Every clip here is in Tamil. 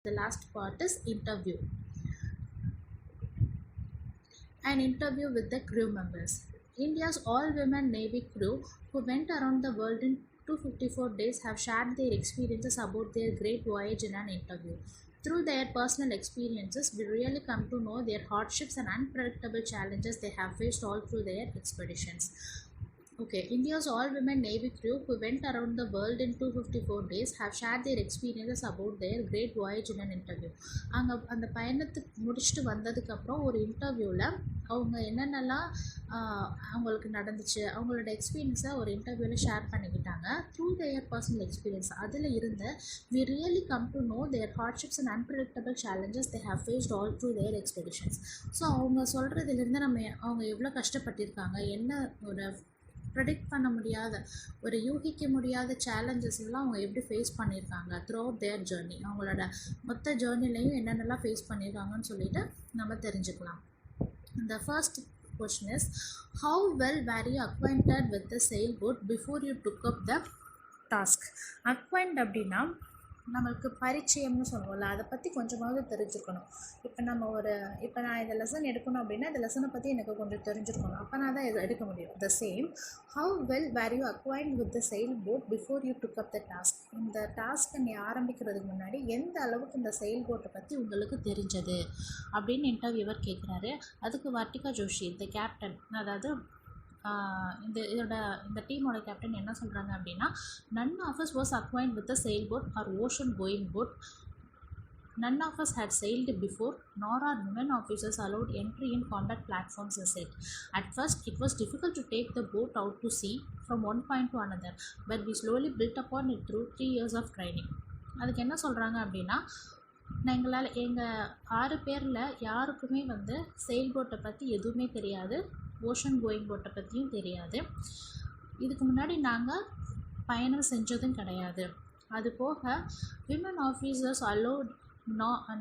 The last part is interview. An interview with the crew members. India's all-women Navy crew who went around the world in 254 days have shared their experiences about their great voyage in an interview. Through their personal experiences, we really come to know their hardships and unpredictable challenges they have faced all through their expeditions. Okay, India's all-women Navy crew who went around the world in 254 days have shared their experiences about their great voyage in an interview. அங்கே அந்த பயணத்துக்கு முடிச்சுட்டு வந்ததுக்கப்புறம் ஒரு இன்டர்வியூவில் அவங்க என்னென்னலாம் அவங்களுக்கு நடந்துச்சு அவங்களோட எக்ஸ்பீரியன்ஸை ஒரு இன்டர்வியூவில் ஷேர் பண்ணிக்கிட்டாங்க. த்ரூ தேர் பர்சனல் எக்ஸ்பீரியன்ஸ் அதில் இருந்த we really come to know their hardships and unpredictable challenges they have faced all through their expeditions. So அவங்க சொல்கிறதுலேருந்து அவங்க எவ்வளோ கஷ்டப்பட்டிருக்காங்க, என்ன ஒரு ப்ரெடிக்ட் பண்ண முடியாத ஒரு யூகிக்க முடியாத சேலஞ்சஸ் எல்லாம் அவங்க எப்படி ஃபேஸ் பண்ணியிருக்காங்க த்ரூ அவுட் தேர் ஜேர்னி, அவங்களோட மொத்த ஜேர்னிலையும் என்னென்னலாம் ஃபேஸ் பண்ணியிருக்காங்கன்னு சொல்லிட்டு நம்ம தெரிஞ்சுக்கலாம். The first question is, how well were you acquainted with the sailboat before you took up the task? Acquaint அப்படின்னா நம்மளுக்கு பரிச்சயம்னு சொல்லுவோம்ல, அதை பற்றி கொஞ்சமாவது தெரிஞ்சுக்கணும். இப்போ நான் இந்த லெசன் எடுக்கணும் அப்படின்னா இந்த லெசனை பற்றி எனக்கு கொஞ்சம் தெரிஞ்சுக்கணும், அப்போ நான் தான் இதை எடுக்க முடியும். The same, how well were you acquainted with the sail boat before you took up the task. இந்த டாஸ்க்கை நீ ஆரம்பிக்கிறதுக்கு முன்னாடி எந்த அளவுக்கு இந்த செயில் போட்டை பற்றி உங்களுக்கு தெரிஞ்சது அப்படின்னு இன்டர்வியூவர் கேட்குறாரு. அதுக்கு வர்ட்டிகா ஜோஷி இந்த கேப்டன், அதாவது இந்த டீமோட கேப்டன் என்ன சொல்கிறாங்க அப்படின்னா, none of us was acquainted with a sailboat or ocean going boat. None of us had sailed before, nor are women officers allowed entry in combat platforms, as said. At first, it was difficult to take the boat out to sea from one point to another, but we slowly built upon it through 3 years of training. அதுக்கு என்ன சொல்கிறாங்க அப்படின்னா, எங்களால் எங்கள் 6 பேரில் யாருக்குமே செயில் போட்டை பற்றி எதுவுமே தெரியாது, ஓஷன் கோயிங் போட்டை பற்றியும் தெரியாது. இதுக்கு முன்னாடி நாங்கள் பயணம் செஞ்சதும் கிடையாது. அது போக women officers allowed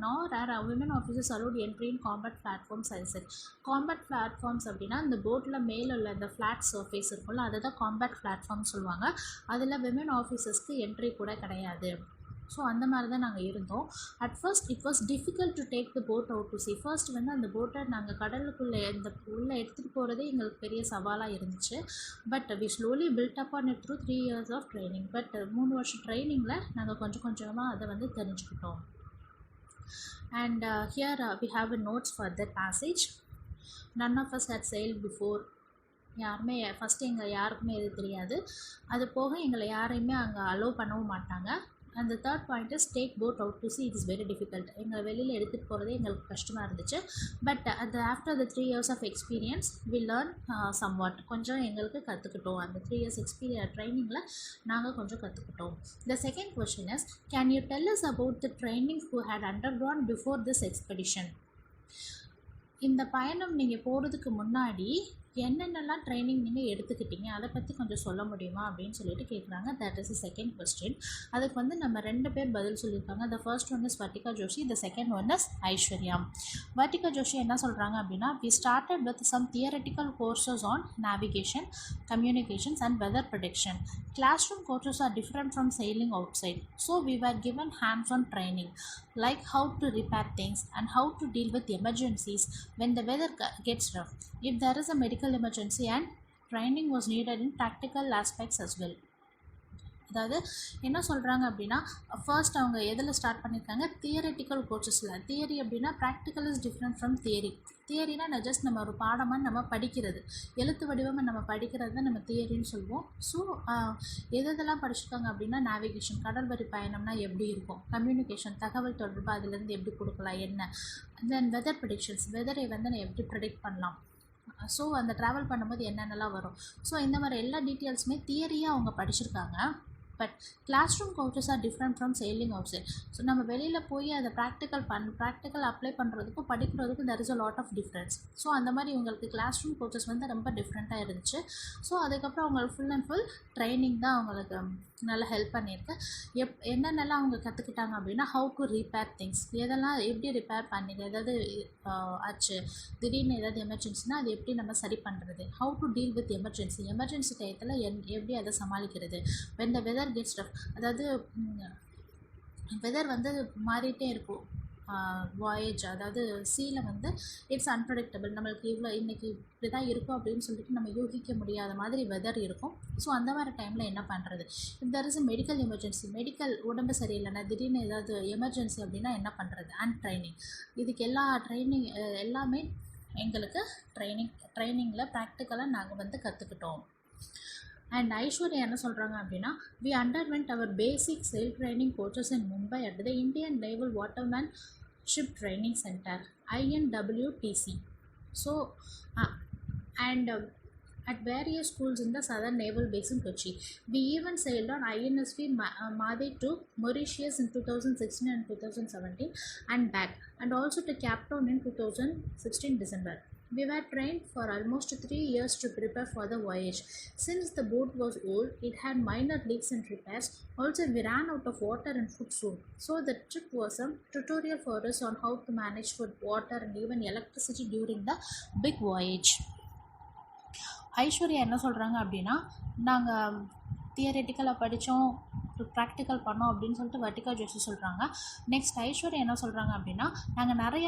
nor are women officers allowed entry in combat platforms, as said. Combat platforms அப்படின்னா இந்த போட்டில் மேலே உள்ள இந்த ஃப்ளாட் சர்ஃபேஸ் இருக்கும்ல, அதை தான் காம்பேட் பிளாட்ஃபார்ம் சொல்லுவாங்க. அதில் விமன் ஆஃபீஸர்ஸ்க்கு என்ட்ரி கூட கிடையாது. ஸோ அந்த மாதிரி தான் நாங்கள் இருந்தோம். At first it was difficult to take the boat out to C. First அந்த போட்டை நாங்கள் கடலுக்குள்ளே உள்ளே எடுத்துகிட்டு போகிறதே எங்களுக்கு பெரிய சவாலாக இருந்துச்சு. But we slowly built up on it through 3 years of training. But 3 வருஷம் ட்ரைனிங்கில் நாங்கள் கொஞ்சம் கொஞ்சமாக அதை தெரிஞ்சுக்கிட்டோம். And here we have a notes for that passage. none of us had sailed before. யாருக்குமே எது தெரியாது. அது போக எங்களை யாரையுமே அங்கே அலோவ் பண்ணவும் மாட்டாங்க. And the third point is, take boat out to sea. It is very difficult. எங்களை வெளியில் எடுத்துகிட்டு போகிறதே எங்களுக்கு கஷ்டமாக இருந்துச்சு. But after the 3 years of experience we learn somewhat. கொஞ்சம் எங்களுக்கு கற்றுக்கிட்டோம். அந்த 3 years ட்ரைனிங்கில் நாங்கள் கொஞ்சம் கற்றுக்கிட்டோம். The second question is, can you tell us about the training who had undergone before this expedition? இந்த பயணம் நீங்கள் போகிறதுக்கு முன்னாடி என்னென்னலாம் ட்ரைனிங் நீங்கள் எடுத்துக்கிட்டீங்க, அதை பற்றி கொஞ்சம் சொல்ல முடியுமா அப்படின்னு சொல்லிட்டு கேட்குறாங்க. That is the second question. அதுக்கு நம்ம 2 பேர் பதில் சொல்லியிருக்காங்க. The first one is Vartika Joshi, the second one is Aishwarya. Vartika Joshi என்ன சொல்கிறாங்க அப்படின்னா, we started with some theoretical courses on navigation, communications and weather prediction. Classroom courses are different from sailing outside, so we were given hands-on training like how to repair things and how to deal with emergencies when the weather gets rough. If there is a medical emergency, and training was needed in practical aspects as well. அதாவது என்ன சொல்கிறாங்க அப்படின்னா, ஃபர்ஸ்ட் அவங்க எதில் ஸ்டார்ட் பண்ணியிருக்காங்க, தியரட்டிக்கல் கோர்சஸில். தியரி அப்படின்னா practical is different from theory. தியரினா ஜஸ்ட் நம்ம ஒரு பாடமாக நம்ம படிக்கிறது, எழுத்து வடிவமாக நம்ம படிக்கிறது தான் நம்ம தியரின்னு சொல்லுவோம். ஸோ எதெல்லாம் படிச்சிருக்காங்க அப்படின்னா, நேவிகேஷன், கடல்வழி பயணம்னா எப்படி இருக்கும், கம்யூனிகேஷன், தகவல் தொடர்பு, அதுலேருந்து எப்படி கொடுக்கலாம் என்ன, தென் வெதர் ப்ரெடிக்ஷன்ஸ், வெதரை நான் எப்படி ப்ரெடிக்ட் பண்ணலாம், ஸோ அந்த ட்ராவல் பண்ணும்போது என்னென்னலாம் வரும். ஸோ இந்த மாதிரி எல்லா டீட்டெயில்ஸுமே தியரியாக அவங்க படிச்சிருக்காங்க. But classroom courses are different from sailing outside. So நம்ம வெளியில் போய் அதை ப்ராக்டிக்கல் அப்ளை பண்ணுறதுக்கும் படிக்கிறதுக்கும் there is a lot of difference. So அந்த மாதிரி உங்களுக்கு கிளாஸ் ரூம் கோர்சஸ் ரொம்ப டிஃப்ரெண்ட்டாக இருந்துச்சு. ஸோ அதுக்கப்புறம் அவங்களுக்கு ஃபுல் அண்ட் ஃபுல் ட்ரைனிங் தான் அவங்களுக்கு நல்லா ஹெல்ப் பண்ணியிருக்கு. என்னென்னலாம் அவங்க கற்றுக்கிட்டாங்க அப்படின்னா, ஹவு டு ரிப்பேர் திங்ஸ், எதெல்லாம் எப்படி ரிப்பேர் பண்ணிடு, ஏதாவது ஆச்சு திடீர்னு ஏதாவது எமர்ஜென்சினா அது எப்படி நம்ம சரி பண்ணுறது, how to deal with emergency டயத்தில் எப்படி அதை சமாளிக்கிறது, when the weather gets rough, அதாவது வெதர் வந்து மாறிட்டே இருக்கும். வாயேஜ் அதாவது சீல வந்து இட்ஸ் அன்பிரடிக்டபிள். நம்மளுக்கு இவ்வளோ இன்றைக்கி இப்படி தான் இருக்கும் அப்படின்னு சொல்லிட்டு நம்ம யூகிக்க முடியாத மாதிரி வெதர் இருக்கும். ஸோ அந்த மாதிரி டைமில் என்ன பண்ணுறது? If there is a medical emergency, medical உடம்பு சரியில்லைன்னா திடீர்னு ஏதாவது எமர்ஜென்சி அப்படின்னா என்ன பண்ணுறது? அண்ட் ட்ரைனிங், இதுக்கு எல்லா ட்ரைனிங் எல்லாமே எங்களுக்கு ட்ரைனிங்கில் ப்ராக்டிக்கலாக நாங்கள் வந்து கற்றுக்கிட்டோம். அண்ட் ஐஸ்வர்யா என்ன சொல்கிறாங்க அப்படின்னா, we underwent our basic sail training courses in Mumbai at the Indian naval watermanship training centre INWTC. So and at various schools in the southern naval base in Kochi. We even sailed on INSV Made to Mauritius in 2016 and 2017 and back, and also to Cape Town in 2016 December. We were trained for almost 3 years to prepare for the voyage. Since the boat was old, it had minor leaks and repairs. Also, we ran out of water and food soon. So the trip was a tutorial for us on how to manage food, water and even electricity during the big voyage. Aishwarya என்ன சொல்கிறாங்க அப்படின்னா, நாங்கள் தியரட்டிக்கலாக படித்தோம், ப்ராக்டிக்கல் பண்ணோம் அப்படின்னு சொல்லிட்டு வர்ட்டிகா ஜோஷி சொல்கிறாங்க. நெக்ஸ்ட் ஐஸ்வர்யா என்ன சொல்கிறாங்க அப்படின்னா, நாங்கள் நிறைய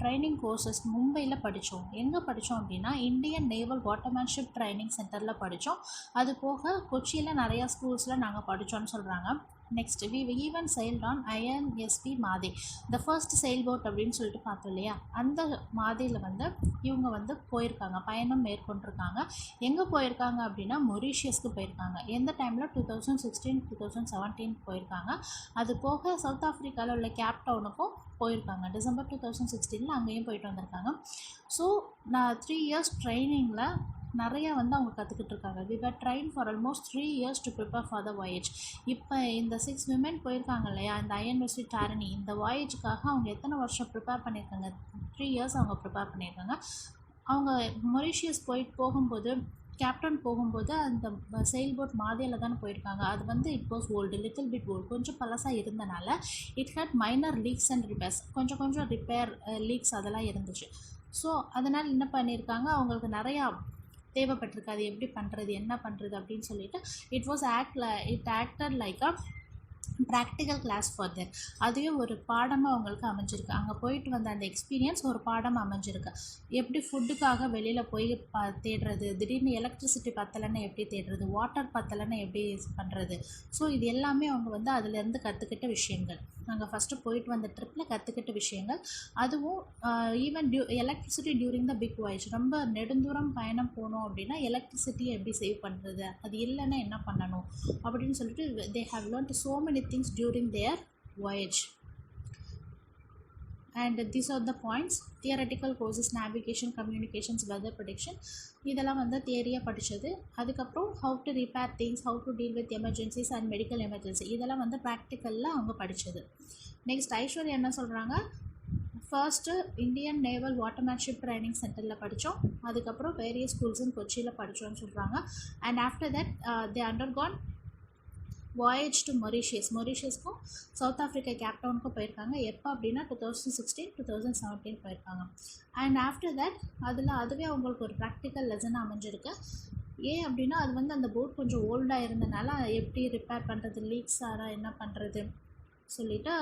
ட்ரைனிங் கோர்சஸ் மும்பையில் படித்தோம். எங்கே படித்தோம் அப்படின்னா, இந்தியன் நேவல் வாட்டர்மேன்ஷிப் ட்ரைனிங் சென்டரில் படித்தோம். அது போக கொச்சியில் நிறையா ஸ்கூல்ஸில் நாங்கள் படித்தோன்னு சொல்கிறாங்க. Next we even sailed on INSV Mathe, the first sail boat அப்படின்னு சொல்லிட்டு பார்த்தோம் இல்லையா, அந்த மாதேயில் வந்து இவங்க வந்து போயிருக்காங்க, பயணம் மேற்கொண்டிருக்காங்க. எங்கே போயிருக்காங்க அப்படின்னா மொரீஷியஸ்க்கு போயிருக்காங்க. எந்த டைமில் 2016 2017 போயிருக்காங்க. அது போக சவுத் ஆஃப்ரிக்காவில் உள்ள கேப் டவுனுக்கும் போயிருக்காங்க. டிசம்பர் 2016 அங்கேயும் போயிட்டு வந்திருக்காங்க. ஸோ நான் 3 இயர்ஸ் ட்ரைனிங்கில் நிறையா வந்து அவங்க கற்றுக்கிட்டு இருக்காங்க. We were train for almost 3 years to prepare for the voyage. இப்போ இந்த 6 விமென் போயிருக்காங்க இல்லையா, இந்த INSV டாரணி, இந்த வாயேஜுக்காக அவங்க எத்தனை வருஷம் ப்ரிப்பேர் பண்ணியிருக்காங்க? 3 இயர்ஸ் அவங்க ப்ரிப்பேர் பண்ணியிருக்காங்க. அவங்க மொரீஷியஸ் போகும்போது கேப்டன் போகும்போது அந்த செயில் போட் மாதேயில் தானே போயிருக்காங்க. அது வந்து it was old, little bit old, கொஞ்சம் பழசாக இருந்தனால it had minor leaks and repairs, கொஞ்சம் ரிப்பேர் லீக்ஸ் அதெல்லாம் இருந்துச்சு. ஸோ அதனால் என்ன பண்ணியிருக்காங்க, அவங்களுக்கு நிறையா தேவைப்பட்டிருக்கு. அது எப்படி பண்ணுறது, என்ன பண்ணுறது அப்படின்னு சொல்லிட்டு it acted like a practical class for there. அதுவே ஒரு பாடமாக அவங்களுக்கு அமைஞ்சிருக்கு. அங்கே போயிட்டு வந்த அந்த எக்ஸ்பீரியன்ஸ் ஒரு பாடமாக அமைஞ்சிருக்கு. எப்படி ஃபுட்டுக்காக வெளியில் போய் தேடுறது, திடீர்னு எலக்ட்ரிசிட்டி பத்தலைன்னு எப்படி தேடுறது, வாட்டர் பத்தலைன்னு எப்படி பண்ணுறது. ஸோ இது எல்லாமே அவங்க வந்து அதுலேருந்து கற்றுக்கிட்ட விஷயங்கள், நாங்கள் ஃபஸ்ட்டு போயிட்டு வந்த ட்ரிப்பில் கற்றுக்கிட்ட விஷயங்கள். அதுவும் even electricity during the big voyage, ரொம்ப நெடுந்தூரம் பயணம் போனோம் அப்படின்னா எலக்ட்ரிசிட்டியை எப்படி சேவ் பண்ணுறது, அது இல்லைன்னா என்ன பண்ணணும் அப்படின்னு சொல்லிட்டு they have learned so many things during their voyage. And these are the points. Theoretical courses, navigation, communications, weather prediction, இதெல்லாம் வந்து தியரியாக படித்தது. அதுக்கப்புறம் how to repair things, how to deal with emergencies and medical emergency, இதெல்லாம் வந்து ப்ராக்டிக்கலில் அவங்க படித்தது. நெக்ஸ்ட் ஐஸ்வர்யா என்ன சொல்கிறாங்க, first Indian naval watermanship training சென்டரில் படித்தோம், அதுக்கப்புறம் வேரியஸ் ஸ்கூல்ஸ் இன் கொச்சியில் படித்தோன்னு சொல்கிறாங்க. And after that they undergone voyage to மொரீஷியஸ்க்கும் சவுத் ஆஃப்ரிக்கா கேப் டவுனுக்கும் போயிருக்காங்க. எப்போ அப்படின்னா 2016 2017 போயிருக்காங்க. அண்ட் ஆஃப்டர் தட் அதுவே அவங்களுக்கு ஒரு ப்ராக்டிக்கல் லெசனாக அமைஞ்சிருக்கு. ஏன் அப்படின்னா அது வந்து அந்த போட் கொஞ்சம் ஓல்டாக இருந்தனால எப்படி ரிப்பேர் பண்ணுறது, லீக்ஸ் ஆனால் என்ன பண்ணுறது சொல்லிவிட்டு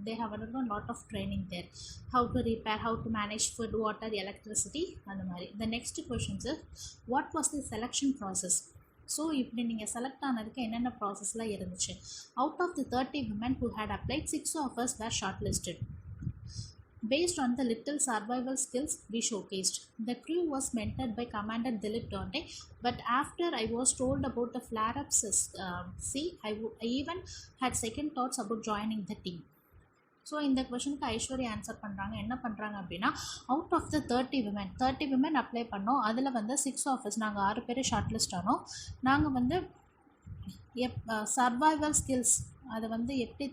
they have undergone lot of training there, how to repair, how to manage food, water, electricity, அந்த மாதிரி. The next questions is, what was the selection process? So இப்படி நீங்கள் செலக்ட் ஆனதுக்கு என்னென்ன ப்ராசஸ்லாம் இருந்துச்சு? Out of the 30 women who had applied, 6 of us were shortlisted based on the little survival skills we showcased. The crew was mentored by Commander Dilip Donde, but after I was told about the flare-ups, I even had second thoughts about joining the team. So இந்த கொஷனுக்கு ஐஸ்வர்யா ஆன்சர் பண்ணுறாங்க. என்ன பண்ணுறாங்க அப்படின்னா, out of the 30 women apply பண்ணோம். அதில் வந்து 6 of us, நாங்கள் 6 பேர் ஷார்ட் லிஸ்ட் ஆனோம். நாங்கள் வந்து சர்வைவல் ஸ்கில்ஸ், அதை வந்து எப்படி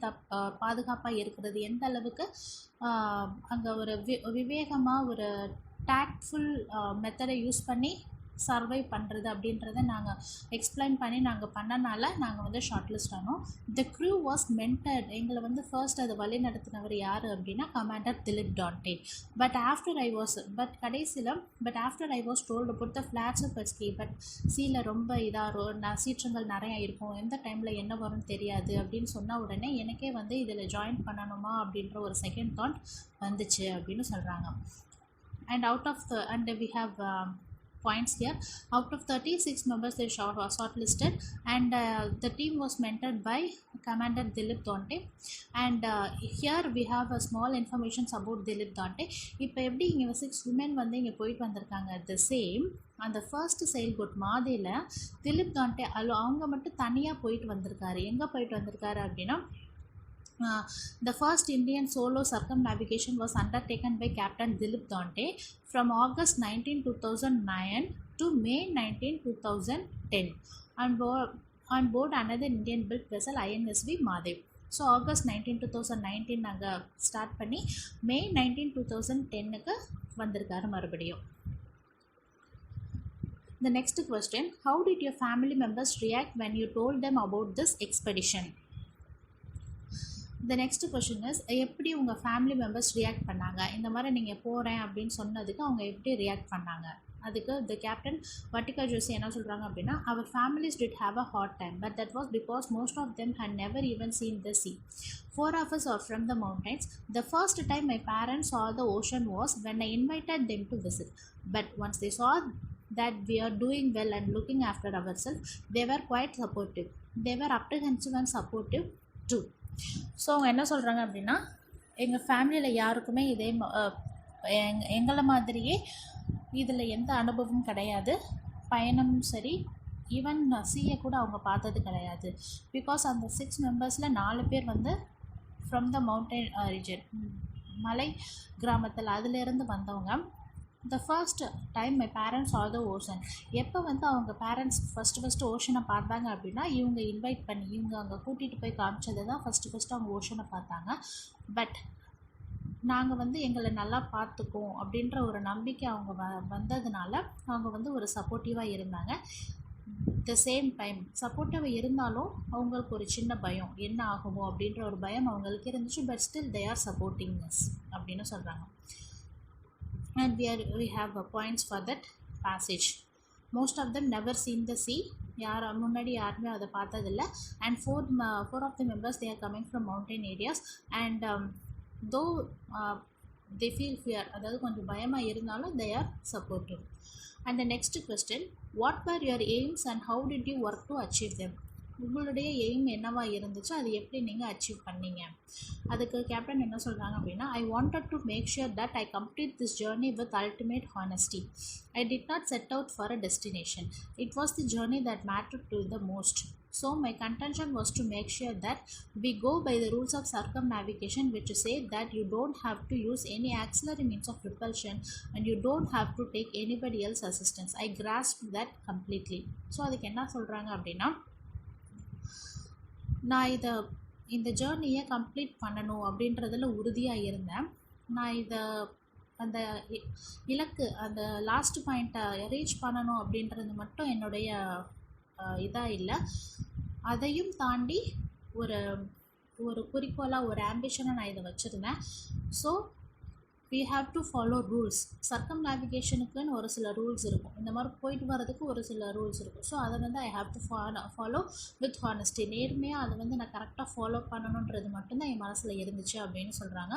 பாதுகாப்பாக இருக்கிறது, எந்த அளவுக்கு அங்கே ஒரு விவேகமாக ஒரு டேக்ட்ஃபுல் மெத்தடை யூஸ் பண்ணி சர்வை பண்ணுறது அப்படின்றத நாங்கள் எக்ஸ்பிளைன் பண்ணி நாங்கள் பண்ணனால நாங்கள் வந்து ஷார்ட் லிஸ்ட் ஆனோம். The crew was mentored. எங்களை வந்து ஃபர்ஸ்ட் அதை வழி நடத்தினவர் யார் அப்படின்னா commander Dilip Donde. But after I was told put the flats of எஸ்கே. பட் சீல ரொம்ப சீற்றங்கள் நிறையா இருக்கும், எந்த டைமில் என்ன வரும்னு தெரியாது அப்படின்னு சொன்ன உடனே எனக்கே வந்து இதில் ஜாயின் பண்ணணுமா அப்படின்ற ஒரு செகண்ட் தாட் வந்துச்சு அப்படின்னு சொல்கிறாங்க. And we have points here. Out of 36 members they shortlisted, and the team was mentored by Commander Dilip Dante. And here we have a small informations about Dilip Dante. இப்போ எப்படி இங்கே 6 women வந்து இங்கே போயிட்டு வந்திருக்காங்க. the same அந்த ஃபர்ஸ்ட் செயல்போட் மாதியில் திலிப் தாண்டே அவங்க மட்டும் தனியாக போயிட்டு வந்திருக்காரு. எங்கே போயிட்டு வந்திருக்காரு அப்படின்னா the first Indian solo circumnavigation was undertaken by Captain Dilip Dante from August 19, 2009 to May 19, 2010 on board another Indian-built vessel INSV Mahadev. So August 19, 2019 நாங்கள் ஸ்டார்ட் பண்ணி May 19, 2010க்கு வந்திருக்காரு மறுபடியும். The next question, how did your family members react when you told them about this expedition? The next question is, எப்படி உங்கள் ஃபேமிலி மெம்பர்ஸ் ரியாக்ட் பண்ணாங்க, இந்த மாதிரி நீங்கள் போகிறேன் அப்படின்னு சொன்னதுக்கு அவங்க எப்படி ரியாக்ட் பண்ணாங்க? அதுக்கு த கேப்டன் வட்டிகா ஜோசி என்ன சொல்கிறாங்க அப்படின்னா, our families did have a hard time, but that was because most of them had never even seen the sea. 4 of us are from the mountains. The first time my parents saw the ocean was when I invited them to visit. But once they saw that we are doing well and looking after ourselves, they were quite supportive. They were apprehensive and supportive too. So அவங்க என்ன சொல்கிறாங்க அப்படின்னா, எங்கள் ஃபேமிலியில் யாருக்குமே இதே எங்களை மாதிரியே இதில் எந்த அனுபவமும் கிடையாது, பயணமும் சரி, ஈவன் சீயை கூட அவங்க பார்த்தது கிடையாது. பிகாஸ் அந்த 6 மெம்பர்ஸில் 4 பேர் வந்து ஃப்ரம் த மவுண்டன் ரீஜன், மலை கிராமத்தில் அதிலேருந்து வந்தவங்க. The first time my parents R the ocean. எப்போ வந்து அவங்க பேரண்ட்ஸ் ஃபஸ்ட்டு ஓஷனை பார்த்தாங்க அப்படின்னா, இவங்க இன்வைட் பண்ணி இவங்க அங்கே கூட்டிகிட்டு போய் காமிச்சது தான் ஃபஸ்ட்டு அவங்க ஓஷனை பார்த்தாங்க. பட் நாங்கள் வந்து எங்களை நல்லா பார்த்துக்கோம் அப்படின்ற ஒரு நம்பிக்கை அவங்க வந்ததுனால அவங்க வந்து ஒரு சப்போர்ட்டிவாக இருந்தாங்க. த சேம் டைம் சப்போர்ட்டிவாக இருந்தாலும் அவங்களுக்கு ஒரு சின்ன பயம், என்ன ஆகுமோ அப்படின்ற ஒரு பயம் அவங்களுக்கு இருந்துச்சு. But still they are supporting us அப்படின்னு சொல்கிறாங்க. And we have points for that passage. Most of them never seen the sea. முன்னாடி யாருமே அதை பார்த்ததில்லை. And four of the members they are coming from mountain areas, and though they feel fear, அதாவது கொஞ்சம் பயமாக இருந்தாலும் they are supportive. And the next question, what were your aims and how did you work to achieve them? உங்களுடைய எய்ம் என்னவாக இருந்துச்சு, அது எப்படி நீங்கள் அச்சீவ் பண்ணீங்க? அதுக்கு கேப்டன் என்ன சொல்கிறாங்க அப்படின்னா, I wanted to make sure that I complete this journey with ultimate honesty. I did not set out for a destination. It was the journey that mattered to the most. So my contention was to make sure that we go by the rules of circumnavigation, which say that you don't have to use any auxiliary means of propulsion and you don't have to take anybody else's assistance. I grasped that completely. So அதுக்கு என்ன சொல்கிறாங்க அப்படின்னா, நான் இந்த ஜேர்னியை கம்ப்ளீட் பண்ணணும் அப்படின்றதில் உறுதியாக இருந்தேன். நான் அந்த இலக்கு, அந்த லாஸ்ட் பாயிண்ட்டை ரீச் பண்ணணும் அப்படின்றது மட்டும் என்னுடைய இதாக இல்லை, அதையும் தாண்டி ஒரு குறிக்கோளாக, ஒரு ஆம்பிஷனாக நான் இதை வச்சுருந்தேன். So we have to follow rules. சர்க்கம்நேவிகேஷனுக்குன்னு ஒரு சில ரூல்ஸ் இருக்கும், இந்த மாதிரி போயிட்டு வரதுக்கு ஒரு சில ரூல்ஸ் இருக்கும். ஸோ அதை வந்து I have to follow with honesty. நேர்மையாக அதை வந்து நான் கரெக்டாக ஃபாலோ பண்ணணுன்றது மட்டும்தான் என் மனசில் இருந்துச்சு அப்படின்னு சொல்கிறாங்க.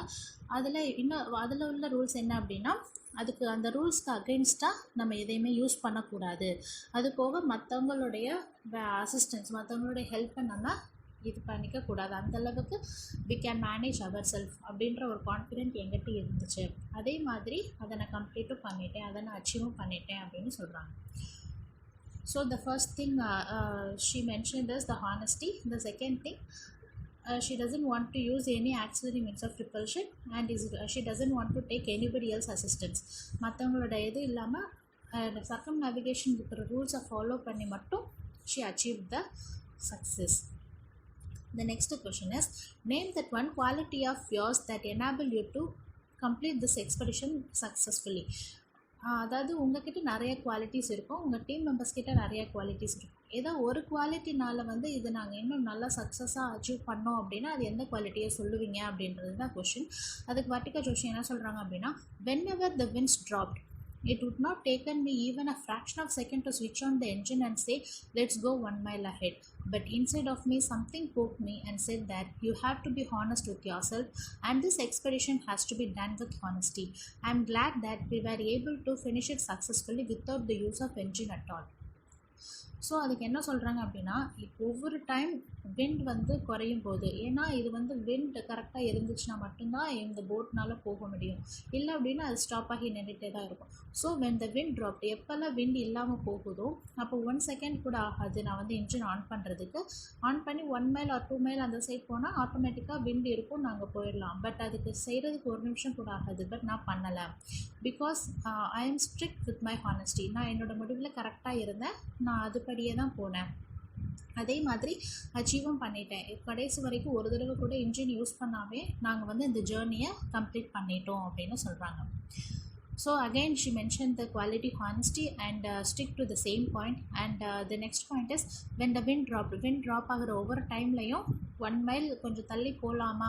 அதில் உள்ள ரூல்ஸ் என்ன அப்படின்னா, அதுக்கு அந்த ரூல்ஸ்க்கு அகெயின்ஸ்டாக நம்ம எதையுமே யூஸ் பண்ணக்கூடாது. அது போக மற்றவங்களுடைய அசிஸ்டன்ஸ், மற்றவங்களுடைய ஹெல்ப்பை நம்ம இது பண்ணிக்கக்கூடாது. அந்தளவுக்கு we can manage our self அப்படின்ற ஒரு கான்ஃபிடென்ட் என்கிட்ட இருந்துச்சு. அதே மாதிரி அதை நான் கம்ப்ளீட்டும் பண்ணிட்டேன், அதை நான் அச்சீவும் பண்ணிட்டேன் அப்படின்னு சொல்கிறாங்க. So the first thing she mentioned is the honesty. The second thing, she doesn't want to use any auxiliary means of propulsion and she doesn't want to take anybody else assistance. மற்றவங்களோட இது இல்லாமல் சர்க்கம்நேவிகேஷன் இருக்கிற ரூல்ஸை ஃபாலோ பண்ணி மட்டும் she achieved the success. The next question is, name that one quality of yours that enable you to complete this expedition successfully. அதாவது உங்ககிட்ட நிறைய குவாலிட்டிஸ் இருக்கும், உங்கள் டீம் மெம்பர்ஸ் கிட்ட நிறைய குவாலிட்டிஸ் இருக்கும். ஏதோ ஒரு குவாலிட்டினால வந்து இது நாங்கள் இன்னும் நல்லா சக்ஸஸாக அச்சீவ் பண்ணோம் அப்படின்னா அது எந்த குவாலிட்டியை சொல்லுவீங்க அப்படின்றது தான் கொஷின். அதுக்கு வர்ட்டிகா ஜோஷி என்ன சொல்கிறாங்க அப்படின்னா, when ever the winds dropped, it would not taken me even a fraction of second to switch on the engine and say, let's go 1 mile ahead. But inside of me, something poked me and said that you have to be honest with yourself, and this expedition has to be done with honesty. I'm glad that we were able to finish it successfully without the use of engine at all. So அதுக்கு என்ன சொல்கிறாங்க அப்படின்னா, இப்போ ஒவ்வொரு டைம் விண்ட் வந்து குறையும் போது, ஏன்னா இது வந்து விண்ட் கரெக்டாக இருந்துச்சுன்னா மட்டும்தான் இந்த போட்னால் போக முடியும், இல்லை அப்படின்னா அது ஸ்டாப் ஆகி நின்றுட்டே தான் இருக்கும். So when the wind dropped, எப்போல்லாம் விண்ட் இல்லாமல் போகுதோ அப்போ 1 செகண்ட் கூட ஆகாது நான் வந்து இன்ஜின் ஆன் பண்ணுறதுக்கு. ஆன் பண்ணி 1 மைல் ஆர் 2 மைல் அந்த சைட் போனால் ஆட்டோமேட்டிக்காக விண்ட் இருக்கும், நாங்கள் போயிடலாம். பட் அதுக்கு செய்கிறதுக்கு 1 நிமிஷம் கூட ஆகாது. பட் நான் பண்ணலை, because I am strict with my honesty. நான் என்னோடய முடிவில் கரெக்டாக இருந்தேன், நான் அதுபடியே தான் போனேன், அதே மாதிரி அச்சீவும் பண்ணிட்டேன். கடைசி வரைக்கும் ஒரு தடவை கூட இன்ஜின் யூஸ் பண்ணாமே நாங்கள் வந்து இந்த ஜேர்னியை கம்ப்ளீட் பண்ணிட்டோம் அப்படின்னு சொல்கிறாங்க. So again she mentioned the quality honesty and stick to the same point. And the next point is when the wind drop ஆகிற ஒவ்வொரு டைம்லையும் 1 மைல் கொஞ்சம் தள்ளி போகலாமா,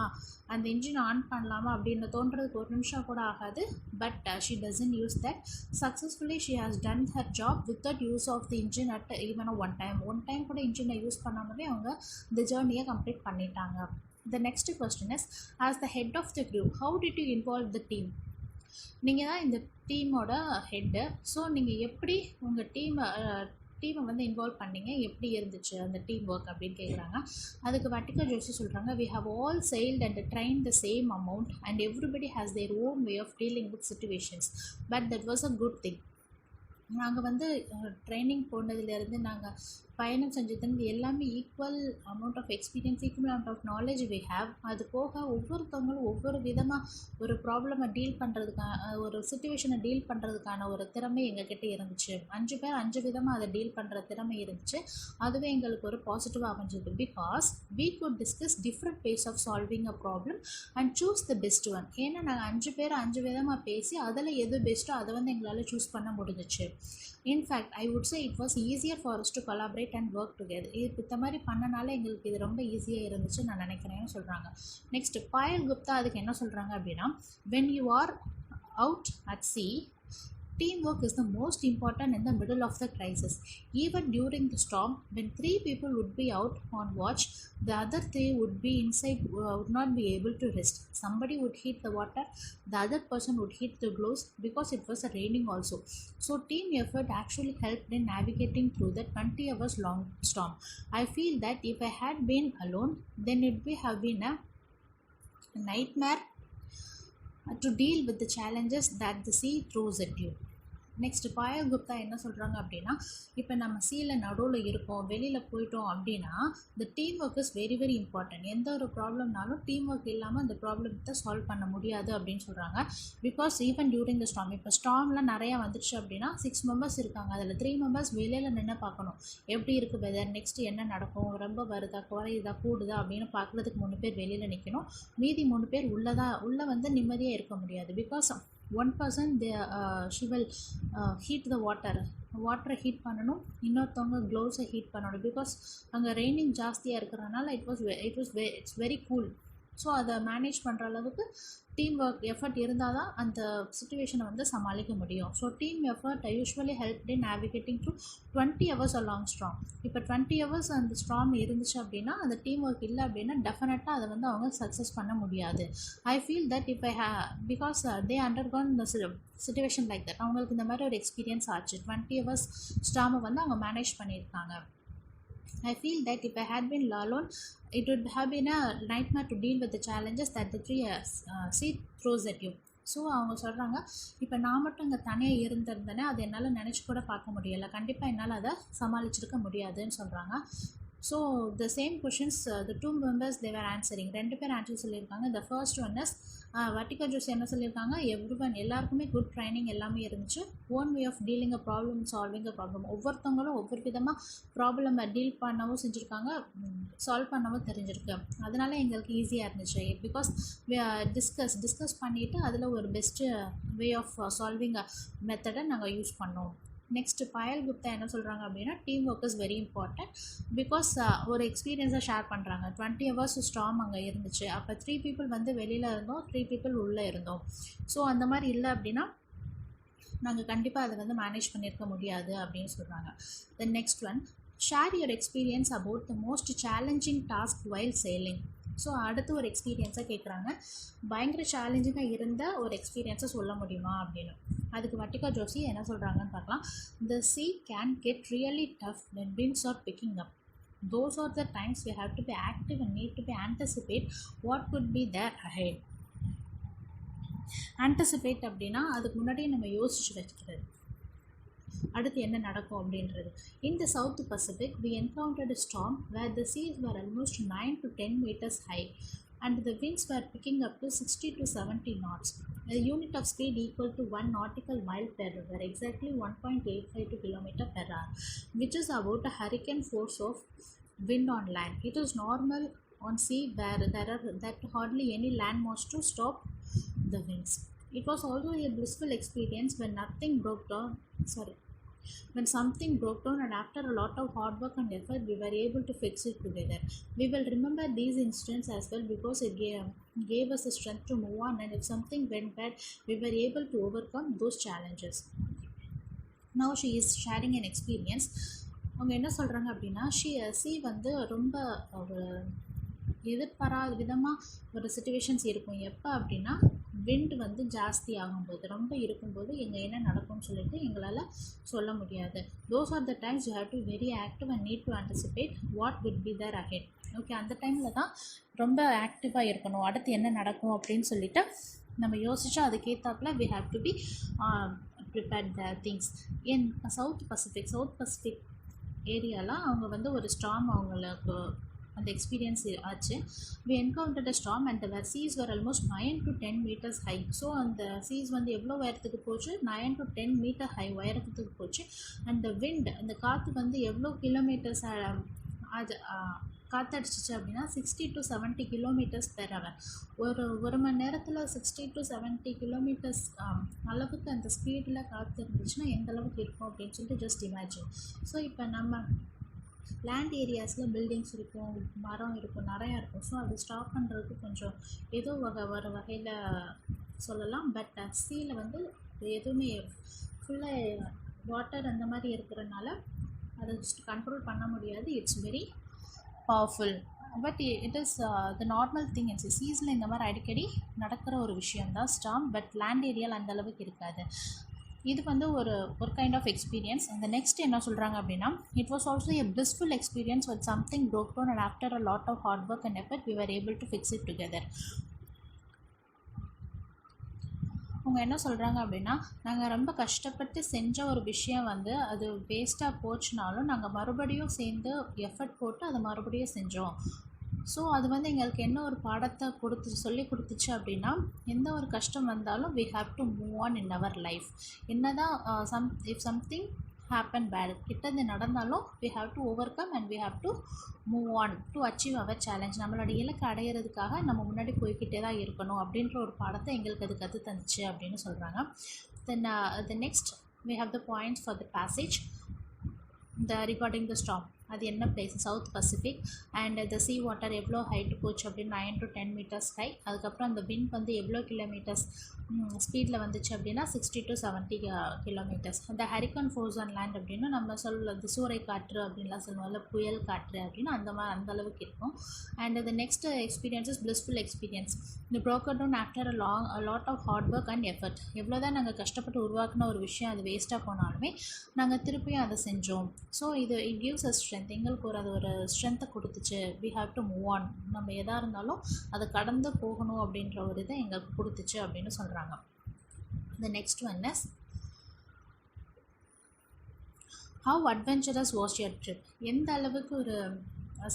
அந்த இன்ஜின் ஆன் பண்ணலாமா அப்படின்னு தோன்றதுக்கு 1 நிமிஷம் கூட ஆகாது. But she doesn't use that. Successfully she has done her job without use of the engine at even one time கூட இன்ஜினை யூஸ் பண்ணாமலே அவங்க இந்த ஜேர்னியை கம்ப்ளீட் பண்ணிட்டாங்க. The next question is, as the head of the crew, how did you involve the team? நீங்கள் தான் இந்த டீமோட ஹெட்டு. ஸோ நீங்கள் எப்படி உங்கள் டீமை வந்து இன்வால்வ் பண்ணிங்க, எப்படி இருந்துச்சு அந்த டீம் ஒர்க் அப்படின்னு கேட்குறாங்க. அதுக்கு வர்ட்டிகா ஜோஷி சொல்கிறாங்க, we have all sailed and trained the same amount and everybody has their own way of dealing with situations, but that was a good thing. நாங்கள் வந்து ட்ரைனிங் போனதுலேருந்து நாங்கள் பயணம் செஞ்சதுலேருந்து எல்லாமே equal amount of experience, equal amount of knowledge we have. அது போக ஒவ்வொருத்தவங்களும் ஒவ்வொரு விதமாக ஒரு ப்ராப்ளமை டீல் பண்ணுறதுக்கான, ஒரு சுச்சுவேஷனை டீல் பண்ணுறதுக்கான ஒரு திறமை எங்ககிட்ட இருந்துச்சு. 5 பேர் 5 விதமாக அதை டீல் பண்ணுற திறமை இருந்துச்சு. அதுவே எங்களுக்கு ஒரு பாசிட்டிவாக அமைஞ்சது. Because we could discuss different ways of solving a problem and choose the best one. ஏன்னா நாங்கள் 5 பேர் 5 விதமாக பேசி அதில் எது பெஸ்ட்டோ அதை வந்து எங்களால் சூஸ் பண்ண முடிஞ்சிச்சு. In fact I would say it was easier for us to collaborate and work together. இது இந்த மாதிரி பண்ணனால எங்களுக்கு இது ரொம்ப ஈஸியாக இருந்துச்சு நான் நினைக்கிறேன்னு சொல்கிறாங்க. நெக்ஸ்ட் பாயல் குப்தா அதுக்கு என்ன சொல்கிறாங்க அப்படின்னா, when you are out at sea, teamwork is the most important in the middle of the crisis. Even during the storm, when 3 people would be out on watch, the other 3 would be inside, would not be able to rest. Somebody would heat the water, the other person would heat the gloves because it was raining also. So team effort actually helped in navigating through the 20 hours long storm. I feel that if I had been alone, then it would have been a nightmare to deal with the challenges that the sea throws at you. Next Payal Gupta என்ன சொல்கிறாங்க அப்படின்னா, இப்போ நம்ம சீல நடுவில் இருக்கோம், வெளியில் போயிட்டோம் அப்படின்னா இந்த team work is very very important. எந்த ஒரு ப்ராப்ளம்னாலும் டீம் ஒர்க் இல்லாமல் அந்த ப்ராப்ளத்தை சால்வ் பண்ண முடியாது அப்படின்னு சொல்கிறாங்க. Because even during the storm, இப்போ ஸ்டார்ம்லாம் நிறையா வந்துடுச்சு அப்படின்னா 6 மெம்பர்ஸ் இருக்காங்க, அதில் 3 மெம்பர்ஸ் வெளியில் நின்று பார்க்கணும் எப்படி இருக்குது வெதர், நெக்ஸ்ட் என்ன நடக்கும், ரொம்ப வருதா குறையுதா கூடுதா அப்படின்னு பார்க்குறதுக்கு 3 பேர் வெளியில் நிற்கணும். மீதி 3 பேர் உள்ளே வந்து நிம்மதியாக இருக்க முடியாது. Because one person she will heat the வாட்டரை ஹீட் பண்ணணும், இன்னொருத்தவங்க க்ளவுஸை ஹீட் பண்ணணும். பிகாஸ் அங்கே ரெய்னிங் ஜாஸ்தியாக இருக்கிறதுனால இட்ஸ் வெரி கூல். ஸோ அதை மேனேஜ் பண்ணுற அளவுக்கு டீம் ஒர்க் எஃபர்ட் இருந்தால் தான் அந்த சுச்சுவேஷனை வந்து சமாளிக்க முடியும். So team effort usually help in navigating through 20 hours long strong. இப்போ 20 hours அந்த ஸ்ட்ராங் இருந்துச்சு அப்படின்னா, அந்த டீம் ஒர்க் இல்லை அப்படின்னா டெஃபினட்டாக அதை வந்து அவங்க சக்ஸஸ் பண்ண முடியாது. I feel that if I because they undergone the situation like that. அவங்களுக்கு இந்த மாதிரி ஒரு எக்ஸ்பீரியன்ஸ் ஆச்சு. 20 hours ஸ்ட்ராமை வந்து அவங்க மேனேஜ் பண்ணியிருக்காங்க. I feel that if I had been alone, it would have been a nightmare to deal with the challenges that the sea throws at you. So அவங்க சொல்கிறாங்க, இப்போ நான் மட்டும் இங்கே தனியாக இருந்திருந்தேனே அது என்னால் நினச்சி கூட பார்க்க முடியலை, கண்டிப்பாக என்னால் அதை சமாளிச்சிருக்க முடியாதுன்னு சொல்கிறாங்க. So the same questions the 2 members they were answering. 2 பேர் ஆன்சர் சொல்லியிருக்காங்க. The first one is Vartika Joshi என்ன சொல்லியிருக்காங்க, எல்லாருக்குமே குட் ட்ரைனிங் எல்லாமே இருந்துச்சு. Own way of dealing a problem, solving a problem. ஒவ்வொருத்தவங்களும் ஒவ்வொரு விதமாக ப்ராப்ளமை டீல் பண்ணவும் செஞ்சுருக்காங்க, சால்வ் பண்ணவும் தெரிஞ்சிருக்கு. அதனால எங்களுக்கு ஈஸியாக இருந்துச்சு. பிகாஸ் டிஸ்கஸ் பண்ணிவிட்டு அதில் ஒரு பெஸ்ட்டு வே ஆஃப் சால்விங் மெத்தடை நாங்கள் யூஸ் பண்ணோம். நெக்ஸ்ட் பாயல் குப்தா என்ன சொல்கிறாங்க அப்படின்னா, team work is very important. Because ஒரு எக்ஸ்பீரியன்ஸை ஷேர் பண்ணுறாங்க. 20 ஹவர்ஸ் ஸ்டார்ம் அங்கே இருந்துச்சு. அப்போ 3 பீப்புள் வந்து வெளியில் இருந்தோம், 3 பீப்புள் உள்ளே இருந்தோம். ஸோ அந்த மாதிரி இல்லை அப்படின்னா நாங்கள் கண்டிப்பாக அதை வந்து மேனேஜ் பண்ணியிருக்க முடியாது அப்படின்னு சொல்கிறாங்க. Then next one, share your experience about the most challenging task while selling. So அடுத்து ஒரு எக்ஸ்பீரியன்ஸை கேட்குறாங்க, பயங்கர சேலஞ்சிங்காக இருந்த ஒரு எக்ஸ்பீரியன்ஸை சொல்ல முடியுமா அப்படின்னு. அதுக்கு வட்டிகா ஜோஷி என்ன சொல்கிறாங்கன்னு பார்க்கலாம். த sea can get really tough when winds are picking up. Those are the times we have to be active and need to be anticipate what could be there ahead. Anticipate அப்படின்னா அதுக்கு முன்னாடியே நம்ம யோசிச்சு வச்சுக்கிறது, அடுத்து என்ன நடக்கும் அப்படின்றது. In the South Pacific, we encountered a storm where the seas were almost 9 to 10 meters high and the winds were picking up to 60 to 70 knots. A unit of speed equal to 1 nautical mile per hour, exactly 1.85 km per hour, which is about a hurricane force of wind on land. It is normal on sea where there are that hardly any land mass to stop the winds. It was also a blissful experience when something broke down and after a lot of hard work and effort we were able to fix it together. We will remember these incidents as well because it gave us the strength to move on, and if something went bad we were able to overcome those challenges. Now she is sharing an experience. அவங்க என்ன சொல்கிறாங்க அப்படின்னா, சி வந்து ரொம்ப ஒரு எதிர்பாராத விதமாக ஒரு சிச்சுவேஷன்ஸ் இருக்கும். எப்போ அப்படின்னா விண்ட் வந்து ஜாஸ்தி ஆகும்போது, ரொம்ப இருக்கும்போது எங்கே என்ன நடக்கும்னு சொல்லிட்டு எங்களால் சொல்ல முடியாது. Those are the times you have to very active and need to anticipate what will be there ahead. Okay, அந்த டைமில் தான் ரொம்ப ஆக்டிவாக இருக்கணும், அடுத்து என்ன நடக்கும் அப்படின்னு சொல்லிட்டு நம்ம யோசிச்சா அதுக்கேற்றாப்புல we have to be prepared the things. In South Pacific ஏரியாவில் அவங்க வந்து ஒரு ஸ்டார்ம் அவங்களுக்கு அந்த எக்ஸ்பீரியன்ஸ் ஆச்சு. we encountered a storm and the seas were almost 9 to 10 meters high. So அந்த சீஸ் வந்து எவ்வளோ உயரத்துக்கு போச்சு, 9 to 10 மீட்டர் ஹை உயரத்துக்கு போச்சு. அண்ட் the wind, அந்த காற்று வந்து எவ்வளோ கிலோமீட்டர்ஸ் அது காற்றடிச்சிச்சு அப்படின்னா 60 to 70 கிலோமீட்டர்ஸ் பெர் ஹவர். ஒரு மணி நேரத்தில் 60 to 70 கிலோமீட்டர்ஸ் அளவுக்கு அந்த ஸ்பீடில் காற்று இருந்துச்சுன்னா எந்த அளவுக்கு இருக்கும் அப்படின்னு சொல்லிட்டு ஜஸ்ட் இமேஜின். ஸோ இப்போ நம்ம லேண்ட் ஏரியாஸில் பில்டிங்ஸ் இருக்கும், மரம் இருக்கும், நிறையா இருக்கும். ஸோ அது ஸ்டாப் பண்ணுறதுக்கு கொஞ்சம் ஏதோ ஒரு வகையில் சொல்லலாம். பட் சீல வந்து எதுவுமே ஃபுல்லாக வாட்டர் அந்த மாதிரி இருக்கிறனால அதை கண்ட்ரோல் பண்ண முடியாது. It's very powerful. But it is the normal thing in சீஸில் இந்த மாதிரி அடிக்கடி நடக்கிற ஒரு விஷயந்தான் ஸ்டார்ம். பட் லேண்ட் ஏரியாவில் அந்த அளவுக்கு இருக்காது. இது வந்து ஒரு கைண்ட் ஆஃப் எக்ஸ்பீரியன்ஸ். இந்த நெக்ஸ்ட் என்ன சொல்கிறாங்க அப்படின்னா, it was also a blissful experience with something broke down and after a lot of hard work and effort we were able to fix it together. அவங்க என்ன சொல்கிறாங்க அப்படின்னா, நாங்கள் ரொம்ப கஷ்டப்பட்டு செஞ்ச ஒரு விஷயம் வந்து அது வேஸ்ட்டாக போச்சுனாலும் நாங்கள் மறுபடியும் சேர்ந்து எஃபர்ட் போட்டு அதை மறுபடியும் செஞ்சோம். ஸோ அது வந்து எங்களுக்கு என்ன ஒரு பாடத்தை சொல்லி கொடுத்துச்சு அப்படின்னா, எந்த ஒரு கஷ்டம் வந்தாலும் we have to move on in our life. என்ன தான் if something happen bad, கிட்டது நடந்தாலும் we have to overcome and we have to move on to achieve our challenge. நம்மளோட இலக்கை அடையிறதுக்காக நம்ம முன்னாடி போய்கிட்டே தான் இருக்கணும் அப்படின்ற ஒரு பாடத்தை எங்களுக்கு அது கற்று தந்துச்சு அப்படின்னு சொல்கிறாங்க. Then the next we have the points for the passage. regarding the storm, அது என்ன place, south Pacific. And the sea water எவ்வளோ ஹைட்டு போச்சு அப்படின்னு 9 to 10 மீட்டர்ஸ் ஹை. அதுக்கப்புறம் அந்த விண்ட் வந்து எவ்வளோ கிலோமீட்டர்ஸ் ஸ்பீடில் வந்துச்சு அப்படின்னா 60 to 70 கிலோமீட்டர்ஸ். அந்த ஹரிக்கன் ஃபோர்ஸ் ஆன் லேண்ட் அப்படின்னு நம்ம சொல்லுறது சூறை காற்று அப்படின்லாம் சொல்லுவோம்ல, புயல் காற்று அப்படின்னு அந்த அளவுக்கு இருக்கும். And the next experience is blissful experience. இந்த broken down after a lot of hard work and effort. எவ்வளோ தான் நாங்கள் கஷ்டப்பட்டு உருவாக்குன ஒரு விஷயம் அது வேஸ்ட்டாக போனாலுமே நாங்கள் திருப்பியும் அதை செஞ்சோம். So it gives us strength. எங்களுக்கு ஒரு ஸ்ட்ரென்த்தை கொடுத்துச்சு. we have to move on. நம்ம எதாக இருந்தாலும் அதை கடந்து போகணும் அப்படின்ற ஒரு இதை எங்களுக்கு கொடுத்துச்சு அப்படின்னு சொல்கிறாங்க. The next one is, how adventurous was your trip? எந்த அளவுக்கு ஒரு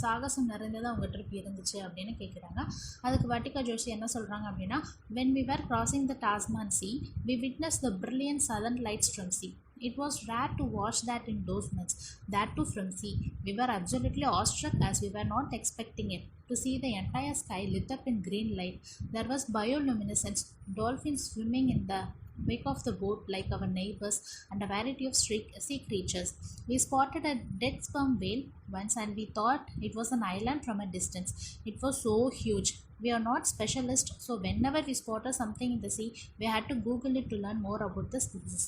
சாகசம் நிறைந்தது அவங்க ட்ரிப் இருந்துச்சு அப்படின்னு கேட்குறாங்க. அதுக்கு வட்டிகா ஜோஷி என்ன சொல்கிறாங்க அப்படின்னா, when we were crossing the Tasman Sea, we witnessed the brilliant southern lights from sea. It was rare to watch that in those months, that too from sea. We were absolutely awestruck as we were not expecting it. To see the entire sky lit up in green light, there was bioluminescence, dolphins swimming in the wake of the boat like our neighbors, and a variety of sea creatures. We spotted a dead sperm whale once and we thought it was an island from a distance. It was so huge. We are not specialists, so whenever we spotted something in the sea, we had to Google it to learn more about the species.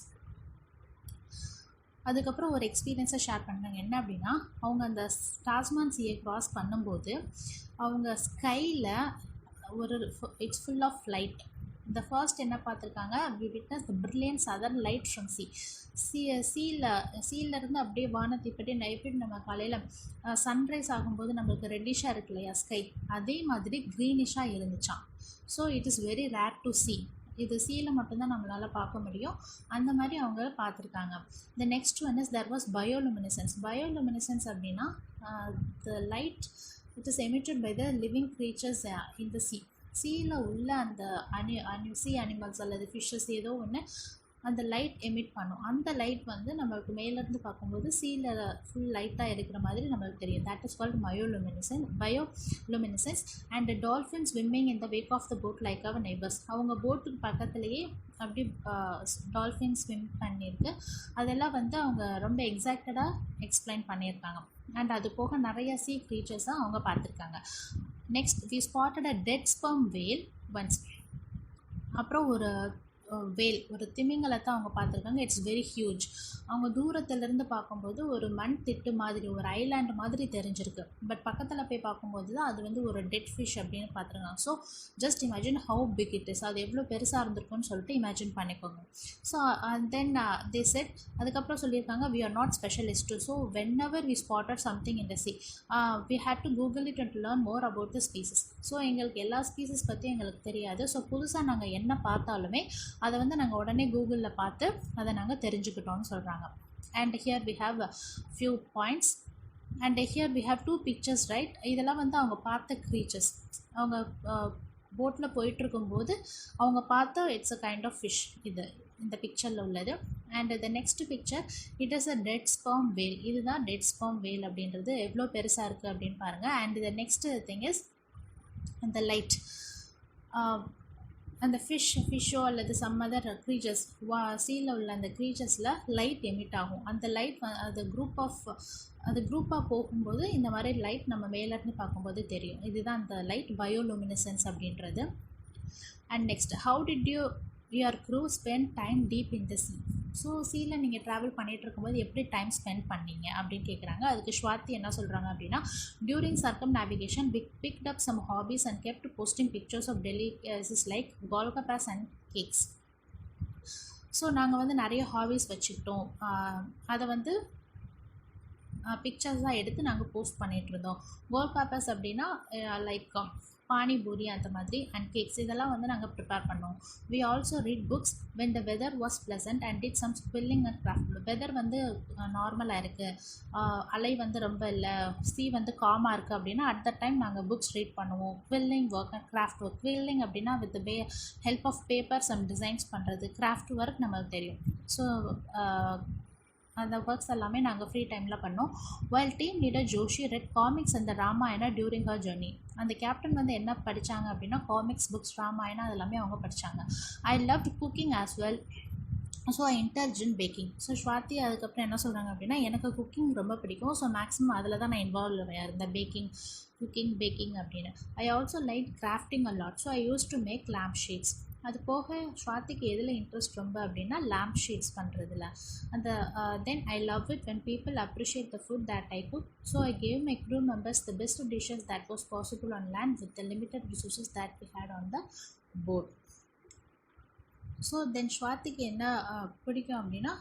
அதுக்கப்புறம் ஒரு எக்ஸ்பீரியன்ஸை ஷேர் பண்ணாங்க. என்ன அப்படின்னா, அவங்க அந்த டாஸ்மான் சீயை க்ராஸ் பண்ணும்போது அவங்க ஸ்கையில் ஒரு இட்ஸ் ஃபுல் ஆஃப் லைட். இந்த ஃபர்ஸ்ட் என்ன பார்த்துருக்காங்க, we witness the brilliant southern light from சீலேருந்து அப்படியே வானத்தை பற்றி எப்படி நம்ம காலையில் சன்ரைஸ் ஆகும்போது நம்மளுக்கு ரெட்டிஷாக இருக்கு இல்லையா ஸ்கை, அதே மாதிரி க்ரீனிஷாக இருந்துச்சான். So it is very rare to see. இது சீயில் மட்டும்தான் நம்மளால் பார்க்க முடியும். அந்த மாதிரி அவங்க பார்த்துருக்காங்க. The next one is there was bioluminescence. bioluminescence அப்படின்னா the light it is emitted by the living creatures in the sea. சீயில் உள்ள அந்த சி அனிமல்ஸ் அல்லது ஃபிஷ்ஷஸ் ஏதோ ஒன்று அந்த லைட் எமிட் பண்ணும். அந்த லைட் வந்து நம்மளுக்கு மேலேருந்து பார்க்கும்போது சீயில் ஃபுல் லைட்டாக இருக்கிற மாதிரி நம்மளுக்கு தெரியும். That is called bioluminescence. And dolphin swimming in the wake of the boat like our neighbours. அவங்க போட்டுக்கு பக்கத்துலேயே அப்படி டால்ஃபின் ஸ்விம் பண்ணியிருக்கு. அதெல்லாம் வந்து அவங்க ரொம்ப எக்ஸாக்டடாக எக்ஸ்பிளைன் பண்ணியிருக்காங்க. அண்ட் அது போக நிறைய சீ க்ரீச்சர்ஸாக அவங்க பார்த்துருக்காங்க. Next we spotted a dead sperm whale once. அப்புறம் ஒரு வேல், ஒரு திமிங்கலத்தை அவங்க பார்த்துருக்காங்க. It's very huge. அவங்க தூரத்துலேருந்து பார்க்கும்போது ஒரு மண் திட்டு மாதிரி ஒரு ஐலாண்டு மாதிரி தெரிஞ்சிருக்கு. பட் பக்கத்தில் போய் பார்க்கும்போது தான் அது வந்து ஒரு டெட் ஃபிஷ் அப்படின்னு பார்த்துருக்காங்க. So just imagine how big it is. அது எவ்வளோ பெருசாக இருந்திருக்குன்னு சொல்லிட்டு இமேஜின் பண்ணிக்கோங்க. ஸோ தென் தே செட், அதுக்கப்புறம் சொல்லியிருக்காங்க, we are not specialist. So whenever we spotted something in the sea, we had to Google it and learn more about the species. So எங்களுக்கு எல்லா ஸ்பீசிஸ் பற்றி எங்களுக்கு தெரியாது. ஸோ புதுசாக நாங்கள் என்ன பார்த்தாலுமே அதை வந்து நாங்கள் உடனே கூகுளில் பார்த்து அதை நாங்கள் தெரிஞ்சுக்கிட்டோம்னு சொல்கிறாங்க. And here we have a few points and here we have 2 pictures, right? இதெல்லாம் வந்து அவங்க பார்த்த creatures. அவங்க போட்டில் போயிட்டுருக்கும்போது அவங்க பார்த்த it's a kind of fish. இது இந்த பிக்சரில் உள்ளது. And the next picture it is a dead sperm whale. இதுதான் டெட் ஸ்பெர்ம் வேல் அப்படின்றது எவ்வளோ பெருசாக இருக்குது அப்படின்னு பாருங்கள். And the next thing is அந்த லைட். அந்த ஃபிஷ்ஷோ அல்லது சம் அதர் க்ரீச்சர்ஸ் சீயில் உள்ள அந்த க்ரீச்சர்ஸில் லைட் எமிட் ஆகும். அந்த லைட் அது குரூப்பாக போகும்போது இந்த மாதிரி லைட் நம்ம மேலேருந்து பார்க்கும்போது தெரியும். இதுதான் அந்த லைட் பயோலுமினசன்ஸ் அப்படின்றது. And next, how did your crew spend time deep in the sea. So சீயில் நீங்கள் ட்ராவல் பண்ணிகிட்டு இருக்கும்போது எப்படி டைம் ஸ்பெண்ட் பண்ணீங்க அப்படின்னு கேட்குறாங்க. அதுக்கு ஸ்வாதி என்ன சொல்கிறாங்க அப்படின்னா, during circumnavigation picked up some hobbies and kept posting pictures of delicacies like golgappas and cakes. So நாங்கள் வந்து நிறைய ஹாபீஸ் வச்சுக்கிட்டோம். அதை வந்து பிக்சர்ஸாக எடுத்து நாங்கள் போஸ்ட் பண்ணிகிட்ருந்தோம். கோல்கப்பாஸ் அப்படின்னா லைக் பானிபூரி அந்த மாதிரி, அண்ட் கேக்ஸ் இதெல்லாம் வந்து நாங்கள் ப்ரிப்பேர் பண்ணோம். We also read books when the weather was pleasant and did some quilling and craft. Weather வந்து நார்மலாக இருக்குது, அலை வந்து ரொம்ப இல்லை, சீ வந்து காமாக இருக்குது அப்படின்னா அட் த டைம் நாங்கள் புக்ஸ் ரீட் பண்ணுவோம். Quilling work and craft work. Quilling அப்படின்னா with help of papers and designs பண்ணுறது. கிராஃப்ட் ஒர்க் நம்மளுக்கு தெரியும். ஸோ அந்த ஒர்க்ஸ் எல்லாமே நாங்கள் ஃப்ரீ டைமில் பண்ணோம். While team leader Joshi red comics அந்த ராமாயணா டியூரிங் ஹர் ஜர்னி. அந்த கேப்டன் வந்து என்ன படித்தாங்க அப்படின்னா காமிக்ஸ் புக்ஸ், ராமாயணா அது எல்லாமே அவங்க படித்தாங்க. I loved cooking as well, so I indulge in baking. So Swati அதுக்கப்புறம் என்ன சொல்கிறாங்க அப்படின்னா, எனக்கு குக்கிங் ரொம்ப பிடிக்கும். ஸோ மேக்ஸிமம் அதில் தான் நான் இன்வால்வ் இருந்தேன், குக்கிங் பேக்கிங் அப்படின்னு. I also like crafting a lot. So I use to make lamp sheets. அது போக ஸ்வாதிக்கு எதில் இன்ட்ரெஸ்ட் ரொம்ப அப்படின்னா லேம்ப் ஷீட்ஸ் பண்ணுறதுல. அந்த then I love it when people appreciate the food that I cook. So I gave my crew members the best dishes that was possible on land with the limited resources that we had on the boat. So then ஸ்வாதிக்கு என்ன பிடிக்கும் அப்படின்னா,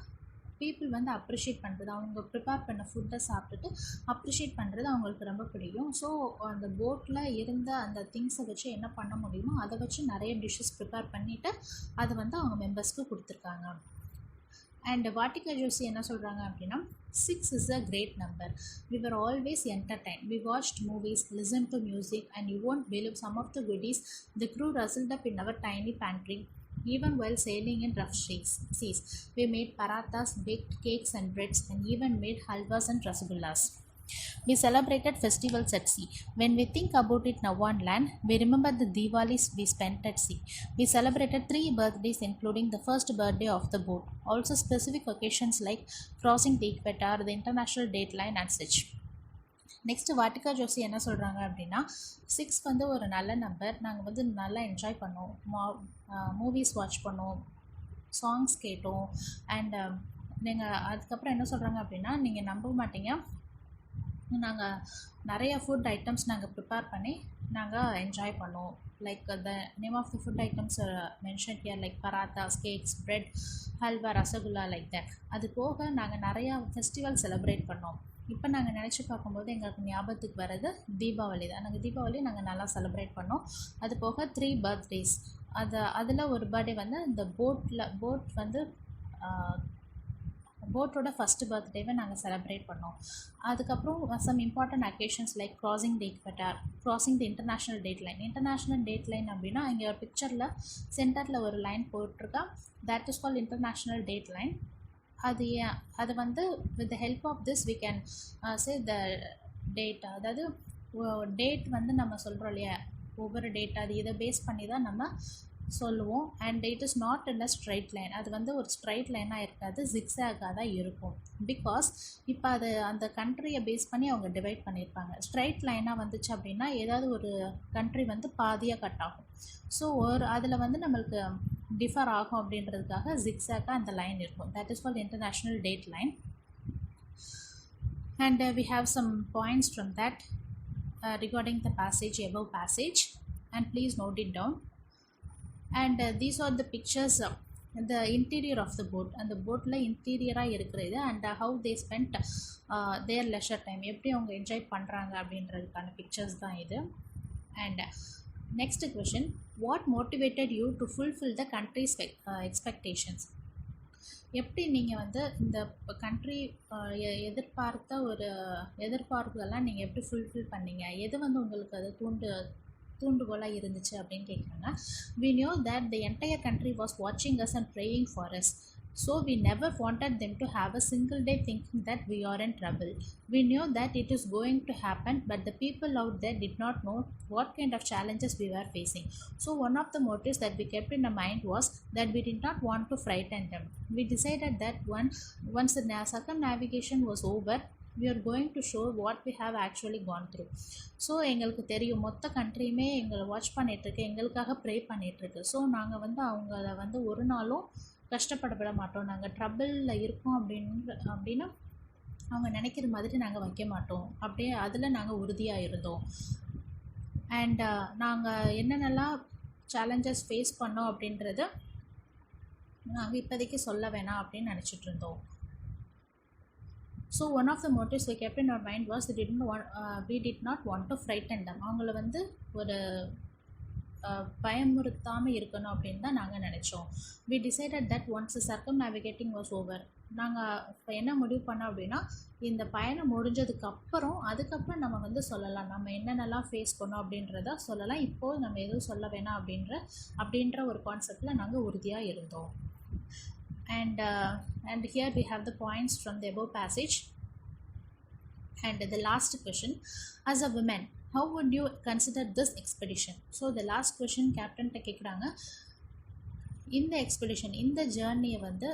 பீப்புள் வந்து அப்ரிஷியேட் பண்ணுறது, அவங்க ப்ரிப்பேர் பண்ண ஃபுட்டை சாப்பிட்டுட்டு அப்ரிஷியேட் பண்ணுறது அவங்களுக்கு ரொம்ப பிடிக்கும். ஸோ அந்த போட்டில் இருந்த அந்த திங்ஸை வச்சு என்ன பண்ண முடியுமோ அதை வச்சு நிறைய டிஷ்ஷஸ் ப்ரிப்பேர் பண்ணிவிட்டு அதை வந்து அவங்க மெம்பர்ஸ்க்கு கொடுத்துருக்காங்க. அண்ட் வாட்டிகா ஜோசி என்ன சொல்கிறாங்க அப்படின்னா 6 is a great number. We were always entertained. We watched movies, listened to music, and you won't believe some of the goodies the crew rustled up in our tiny pantry. Even while sailing in rough seas, we made parathas, baked cakes and breads, and even made halwas and rasgullas. We celebrated festivals at sea. When we think about it now on land, we remember the Diwalis we spent at sea. We celebrated 3 birthdays, including the first birthday of the boat. Also, specific occasions like crossing the equator, the international dateline, and such. Next Vartika Joshi என்ன சொல்கிறாங்க அப்படின்னா 6 வந்து ஒரு நல்ல நம்பர். நாங்கள் வந்து நல்லா என்ஜாய் பண்ணோம், மூவிஸ் வாட்ச் பண்ணோம், சாங்ஸ் கேட்டோம். அண்ட் நீங்கள் அதுக்கப்புறம் என்ன சொல்கிறாங்க அப்படின்னா, நீங்கள் நம்ப மாட்டீங்க, நாங்கள் நிறைய ஃபுட் ஐட்டம்ஸ் நாங்கள் ப்ரிப்பேர் பண்ணி நாங்கள் என்ஜாய் பண்ணோம். Like the name of the food items mention here like parathas, cakes, bread, halwa, rasgulla, like that. அது போக நாங்கள் நிறையா ஃபெஸ்டிவல் செலிப்ரேட் பண்ணோம். இப்போ நாங்கள் நினச்சி பார்க்கும்போது எங்களுக்கு ஞாபகத்துக்கு வர்றது தீபாவளி தான். தீபாவளி நாங்கள் நல்லா செலிப்ரேட் பண்ணோம். அது போக 3 பர்த்டேஸ், அதில் ஒரு பர்த்டே வந்து இந்த போட் வந்து போட்டோட ஃபஸ்ட்டு பர்த்டேவை நாங்கள் செலிப்ரேட் பண்ணோம். அதுக்கப்புறம் some important occasions like crossing the equator, crossing the international dateline. International dateline அப்படின்னா இங்கே ஒரு பிக்சரில் சென்டரில் ஒரு லைன் போட்டிருக்கா, that is called international dateline. அது வந்து with the help of this we can say the date. அதாவது டேட் வந்து நம்ம சொல்கிறோம் இல்லையா, ஒவ்வொரு டேட் அது இதை பேஸ் பண்ணி தான் நம்ம சொல்லுவோம். And it is not in a straight line. அது வந்து ஒரு ஸ்ட்ரைட் லைனாக இருக்காது, ஜிக்ஸாகாக தான் இருக்கும். பிகாஸ் இப்போ அது அந்த கண்ட்ரியை பேஸ் பண்ணி அவங்க டிவைட் பண்ணியிருப்பாங்க. ஸ்ட்ரைட் லைனாக வந்துச்சு அப்படின்னா ஏதாவது ஒரு கண்ட்ரி வந்து பாதியாக கட் ஆகும். ஸோ அதில் வந்து நம்மளுக்கு டிஃபர் ஆகும் அப்படின்றதுக்காக ஜிக்ஸாக்காக அந்த லைன் இருக்கும். That is called international date line. And we have some points from that regarding the passage, above passage, and please note it down. And these are the pictures of the interior of the boat. அந்த போட்டில் இன்டீரியராக இருக்கிறது and how they spend their leisure time, எப்படி அவங்க என்ஜாய் பண்ணுறாங்க அப்படின்றதுக்கான பிக்சர்ஸ் தான் இது. And next question, what motivated you to fulfil the country's expectations? எப்படி நீங்கள் வந்து இந்த கண்ட்ரி எதிர்பார்த்த ஒரு எதிர்பார்ப்புகள்லாம் நீங்கள் எப்படி ஃபுல்ஃபில் பண்ணீங்க? எது வந்து உங்களுக்கு அது தூண்டுகோலாக இருந்துச்சு அப்படின்னு கேட்குறாங்க. We knew that the entire country was watching us and praying for us. So we never wanted them to have a single day thinking that we are in trouble. We knew that it is going to happen, but the people out there did not know what kind of challenges we were facing. So one of the motives that we kept in our mind was that we did not want to frighten them. We decided that once the circumnavigation was over, we are going to show what we have actually gone through. So எங்களுக்கு தெரியும் மொத்த கண்ட்ரியுமே எங்களை வாட்ச் பண்ணிகிட்ருக்கு, எங்களுக்காக ப்ரே பண்ணிகிட்ருக்கு. ஸோ நாங்கள் வந்து அவங்கள வந்து ஒரு நாளும் கஷ்டப்பட மாட்டோம். நாங்கள் ட்ரபிளில் இருக்கோம் அப்படின்னா அவங்க நினைக்கிற மாதிரி நாங்கள் வைக்க மாட்டோம். அப்படியே அதில் நாங்கள் உறுதியாக இருந்தோம். அண்ட் நாங்கள் என்னென்னலாம் சேலஞ்சஸ் ஃபேஸ் பண்ணோம் அப்படின்றது நாங்கள் இப்போதைக்கு சொல்ல வேணாம் அப்படின்னு நினச்சிட்டு இருந்தோம். So one of the motives we kept in our mind was we did not want to frighten them. அவங்கள வந்து ஒரு பயமுறுத்தாமல் இருக்கணும் அப்படின்னு தான் நாங்கள் நினச்சோம். We decided that once the circumnavigating was over, நாங்கள் இப்போ என்ன முடிவு பண்ணோம் அப்படின்னா, இந்த பயணம் முடிஞ்சதுக்கப்புறம் அதுக்கப்புறம் நம்ம வந்து சொல்லலாம், நம்ம என்னென்னலாம் ஃபேஸ் பண்ணோம் அப்படின்றத சொல்லலாம். இப்போது நம்ம எதுவும் சொல்ல வேணாம் அப்படின்ற ஒரு கான்செப்டில் நாங்கள் உறுதியாக இருந்தோம். And here we have the points from the above passage. And the last question, as a woman, how would you consider this expedition? So the last question captain கேட்குறாங்க, இந்த எக்ஸ்பெடிஷன், இந்த ஜேர்னியை வந்து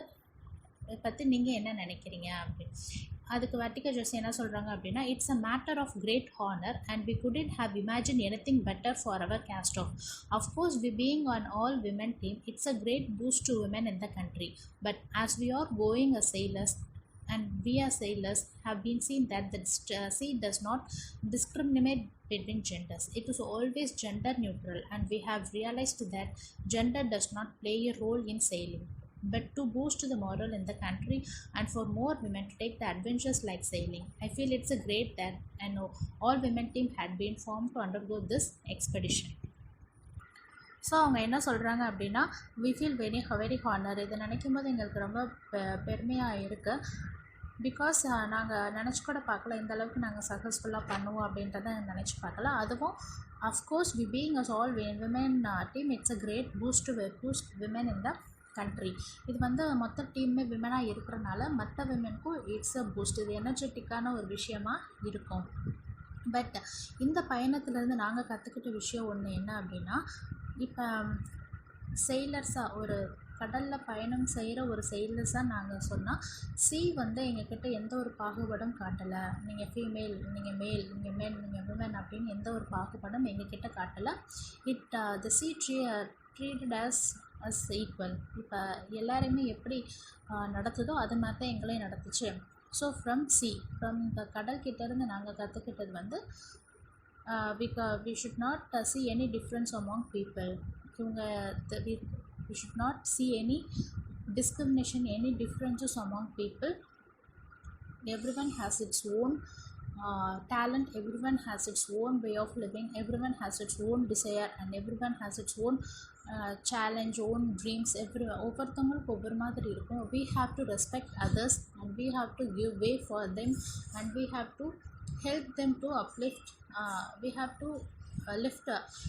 பற்றி நீங்கள் என்ன நினைக்கிறீங்க அப்படின்னு. அதுக்கு வாட்டிகா ஜோசி என்ன சொல்கிறாங்க அப்படின்னா, it's a matter of great honour and we couldn't have imagine anything better for our cast off. Of course we being on all women team, it's a great boost to women in the country. But as we are going a sailors and we as sailors have been seen that the sea does not discriminate between genders. It is always gender neutral, and we have realized that gender does not play a role in sailing. But to boost the moral in the country and for more women to take the adventures like sailing, I feel it's a great that I know all women team had been formed to undergo this expedition. So அவங்க என்ன சொல்கிறாங்க அப்படின்னா, வி ஃபீல் வெரி ஹானர். இதை நினைக்கும் போது எங்களுக்கு ரொம்ப பெருமையாக இருக்குது. பிகாஸ் நாங்கள் நினச்சி கூட பார்க்கல இந்த அளவுக்கு நாங்கள் சக்ஸஸ்ஃபுல்லாக பண்ணுவோம் அப்படின்றத நினச்சி பார்க்கல. அதுவும் of course we being as all women team, it's a great boost women in the country. இது வந்து மொத்த டீமே விமனாக இருக்கிறனால மற்ற விமனுக்கும் இட்ஸ் அ பூஸ்ட். இது எனர்ஜெட்டிக்கான ஒரு விஷயமா இருக்கும். பட் இந்த பயணத்துலேருந்து நாங்கள் கற்றுக்கிட்ட விஷயம் ஒன்று என்ன அப்படின்னா, இப்போ செயிலர்ஸாக ஒரு கடலில் பயணம் செய்கிற ஒரு செயிலர்ஸாக நாங்கள் சொன்னால், வந்து எங்ககிட்ட எந்த ஒரு பாகுபாடும் காட்டலை. நீங்கள் ஃபீமேல், நீங்கள் மேல், நீங்கள் மென், நீங்கள் விமன் அப்படின்னு எந்த ஒரு பாகுபாடும் எங்ககிட்ட காட்டலை. த சி ட்ரீட்டட் அஸ் ஈக்குவல். இப்போ எல்லாருமே எப்படி நடத்துதோ அது மாதிரி தான் எங்களையும் நடத்துச்சு. ஸோ ஃப்ரம் இந்த கடல்கிட்டேருந்து நாங்கள் கற்றுக்கிட்டது வந்து, we should not see any difference among people. We should not see any discrimination, any differences among people. Everyone has its own talent, everyone has its own way of living, everyone has its own desire, and everyone has its own challenge, own dreams. ஒவ்வொருத்தவங்களுக்கு ஒவ்வொரு மாதிரி இருக்கும். We have to respect others and we have to give way for them and we have to help them to uplift. We have to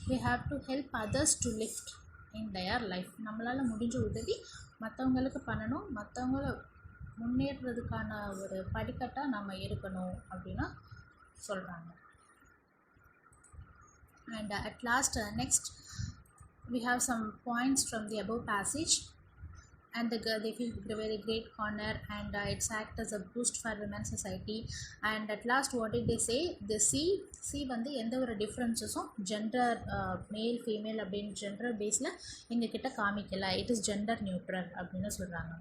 we have to help others to lift in their life. நம்மளால் முடிஞ்ச உதவி மற்றவங்களுக்கு பண்ணணும், மற்றவங்கள முன்னேறதுக்கான ஒரு படிக்கட்டாக நம்ம இருக்கணும் அப்படின்னு சொல்கிறாங்க. And at last, next we have some points from the above passage. And they feel very great honor and it's act as a boost for women society. And at last what did they say? The C வந்து எந்த ஒரு டிஃப்ரென்ஸஸும் ஜெண்டர் மேல் ஃபீமேல் அப்படின்னு ஜெண்டர் பேஸில் எங்ககிட்ட காமிக்கல. இட் இஸ் ஜெண்டர் நியூட்ரல் அப்படின்னு சொல்கிறாங்க.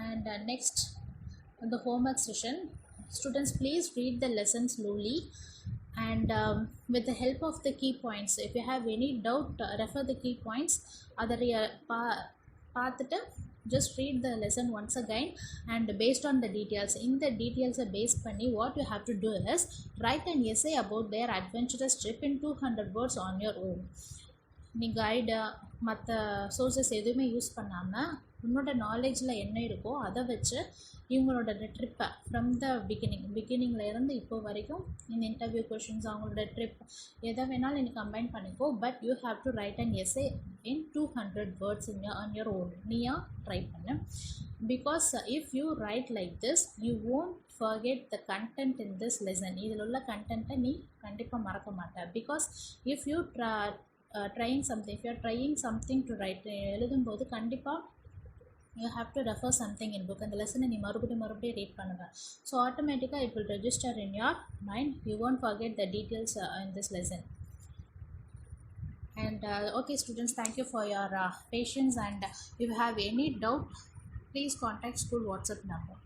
And next, the homework session. Students, please read the lesson slowly and with the help of the key points. If you have any doubt, refer the key points. அதை பார்த்துட்டு just read the lesson once again and based on the details. இந்த டீட்டெயில்ஸை பேஸ் பண்ணி what you have to do is write an essay about their adventurous trip in 200 words on your own. நீ கைடு மற்ற சோர்ஸஸ் எதுவுமே யூஸ் பண்ணாமல் உன்னோட நாலேஜில் என்ன இருக்கோ அதை வச்சு இவங்களோட ட்ரிப்பை ஃப்ரம் த பிகினிங்கில் இருந்து இப்போ வரைக்கும் இந்த இன்டர்வியூ கொஷின்ஸ் அவங்களோட ட்ரிப் எதை வேணாலும் நீ கம்பைன் பண்ணிக்கோ. But you have to right an essay in 200 words on your own. நீயா ட்ரை பண்ணு. Because if you right like this you won't forget the content in this lesson. இதில் உள்ள கண்டென்ட்டை நீ கண்டிப்பாக மறக்க மாட்டேன். Because if you trying something to write எழுதும்போது கண்டிப்பாக you have to refer something in book. அந்த லெசனை நீ மறுபடியும் ரீட் பண்ணுவேன். ஸோ ஆட்டோமேட்டிக்காக it will register in your mind. You won't forget the details in this lesson. And okay students, thank you for your patience, and if you have any doubt please contact school WhatsApp number.